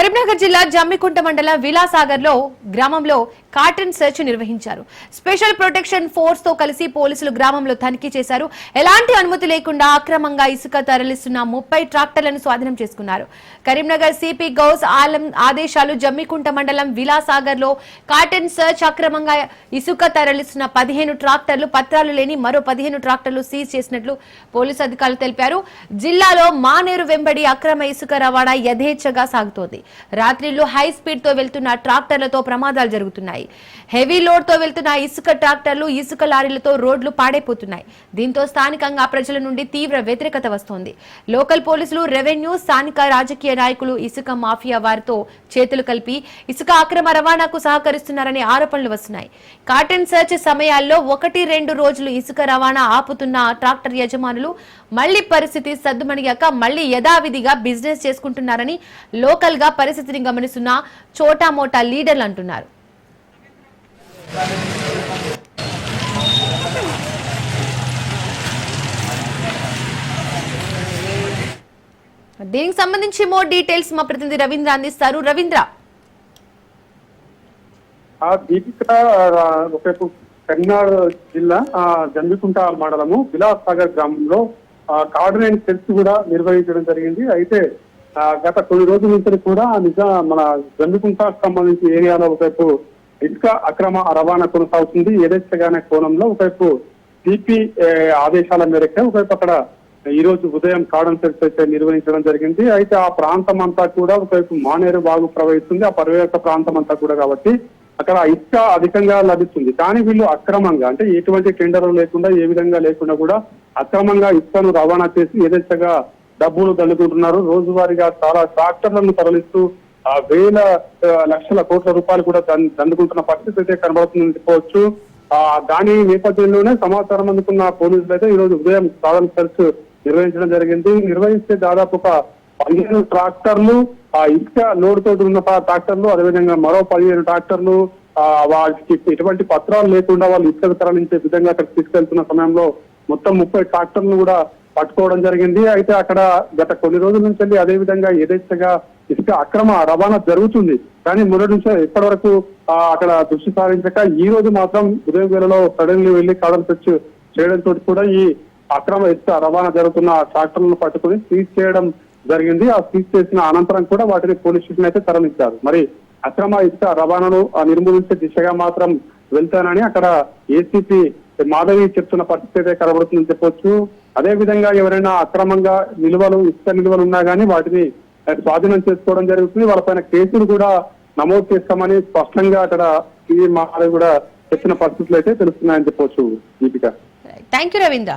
కరీంనగర్ జిల్లా జమ్మికుంట మండలం విలాసాగర్ లో గ్రామంలో కాటన్ సెర్చ్ నిర్వహించారు. స్పెషల్ ప్రొటెక్షన్ ఫోర్స్ తో కలిసి పోలీసులు గ్రామంలో తనిఖీ చేశారు. ఎలాంటి అనుమతి లేకుండా అక్రమంగా ఇసుక తరలిస్తున్న 30 ట్రాక్టర్లను స్వాధీనం చేసుకున్నారు. కరీంనగర్ సిపి గౌస్ ఆలం ఆదేశాలు జమ్మికుంట మండలం విలాసాగర్ లో కాటన్ సెర్చ్ అక్రమంగా ఇసుక తరలిస్తున్న 15 ట్రాక్టర్లు పత్రాలు లేని మరో 15 ట్రాక్టర్లు సీజ్ చేసినట్లు పోలీసు అధికారులు తెలిపారు. జిల్లాలో మానేరు వెంబడి అక్రమ ఇసుక రవాణా యథేచ్ఛగా సాగుతోంది. రాత్రిళ్లు హై స్పీడ్ తో వెళ్తున్న ట్రాక్టర్లతో ప్రమాదాలు జరుగుతున్నాయి. హెవీ లోడ్ తో వెళ్తున్న ఇసుక ట్రాక్టర్లు ఇసుక లారీలతో రోడ్లు పాడైపోతున్నాయి. దీంతో స్థానికంగా ప్రజల నుండి తీవ్ర వ్యతిరేకత వస్తోంది. లోకల్ పోలీసులు, రెవెన్యూ, స్థానిక రాజకీయ నాయకులు ఇసుక మాఫియా వారితో చేతులు కలిపి ఇసుక అక్రమ రవాణాకు సహకరిస్తున్నారనే ఆరోపణలు వస్తున్నాయి. కాటన్ సెర్చ్ సమయాల్లో 1-2 రోజులు ఇసుక రవాణా ఆపుతున్న ట్రాక్టర్ యజమానులు మళ్లీ పరిస్థితి సద్దుమణిగాక మళ్లీ యథావిధిగా బిజినెస్ చేసుకుంటున్నారని లోకల్ గా పరిస్థితిని గమనిస్తున్న చోటా మోటా లీడర్లు అంటున్నారు. దీనికి సంబంధించి మోర్ డీటెయిల్స్ మా ప్రతినిధి రవీంద్ర అందిస్తారు. రవీంద్ర, ఒకవైపు కరీంనగర్ జిల్లా జమ్మికుంట మండలము విలాసాగర్ గ్రామంలో కార్డినెన్స్ సెర్చ్ కూడా నిర్వహించడం జరిగింది. అయితే గత కొన్ని రోజుల నుంచి కూడా మన జమ్మికుంటకు సంబంధించి ఏరియాలో ఒకవైపు ఇసుక అక్రమ రవాణా కొనసాగుతుంది. యథేచ్ఛగానే కోణంలో ఒకవైపు సిపి ఆదేశాల మేరకు ఒకవైపు అక్కడ ఈ రోజు ఉదయం కార్డన్ సెర్చ్ అయితే నిర్వహించడం జరిగింది. అయితే ఆ ప్రాంతం అంతా కూడా ఒకవైపు మానేరు బాగు ప్రవహిస్తుంది. ఆ పరివేక ప్రాంతం అంతా కూడా కాబట్టి అక్కడ ఇసుక అధికంగా లభిస్తుంది. కానీ వీళ్ళు అక్రమంగా, అంటే ఎటువంటి టెండర్లు లేకుండా, ఏ విధంగా లేకుండా కూడా అక్రమంగా ఇసుకను రవాణా చేసి యథేచ్ఛగా డబ్బులు దండుకుంటున్నారు. రోజువారీగా చాలా ట్రాక్టర్లను తరలిస్తూ వేల లక్షల కోట్ల రూపాయలు కూడా దండుకుంటున్న పరిస్థితి అయితే కనబడుతుందని చెప్పవచ్చు. దాని నేపథ్యంలోనే సమాచారం అందుకున్న పోలీసులు అయితే ఈ రోజు ఉదయం కార్డన్ సెర్చ్ నిర్వహించడం జరిగింది. నిర్వహిస్తే దాదాపు ఒక 15 ట్రాక్టర్లు, ఇసుక లోడ్ తోటి ఉన్న ట్రాక్టర్లు, అదేవిధంగా మరో 15 ట్రాక్టర్లు వాటికి ఎటువంటి పత్రాలు లేకుండా వాళ్ళు ఇసుక తరలించే విధంగా అక్కడ తీసుకెళ్తున్న సమయంలో మొత్తం 30 ట్రాక్టర్లు కూడా పట్టుకోవడం జరిగింది. అయితే అక్కడ గత కొన్ని రోజుల నుంచి వెళ్ళి అదే విధంగా యథేచ్ఛగా ఇసుక అక్రమ రవాణా జరుగుతుంది. కానీ మొదటి నుంచి ఇప్పటి వరకు అక్కడ దృష్టి సారించక ఈ రోజు మాత్రం ఉదయం వేళలో సడన్లీ వెళ్లి కార్డన్ సెర్చ్ చేయడంతో కూడా ఈ అక్రమ ఇసుక రవాణా జరుగుతున్న ట్రాక్టర్లను పట్టుకుని సీజ్ చేయడం జరిగింది. ఆ సీజ్ చేసిన అనంతరం కూడా వాటిని పోలీస్ స్టేషన్ అయితే తరలించారు. మరి అక్రమ ఇసుక రవాణాను నిర్మూలించే దిశగా మాత్రం వెళ్తానని అక్కడ ఏసీపీ మాధవి చెప్తున్న పరిస్థితి అయితే కనబడుతుందని చెప్పొచ్చు. అదే విధంగా ఎవరైనా అక్రమంగా ఇసుక నిల్వలు ఉన్నా కానీ వాటిని స్వాధీనం చేసుకోవడం జరుగుతుంది. వాళ్ళపైన కేసులు కూడా నమోదు చేస్తామని స్పష్టంగా అక్కడ మాధవి కూడా చెప్పిన పరిస్థితులు అయితే తెలుస్తున్నాయని చెప్పొచ్చు. Deepika, thank you Ravindra.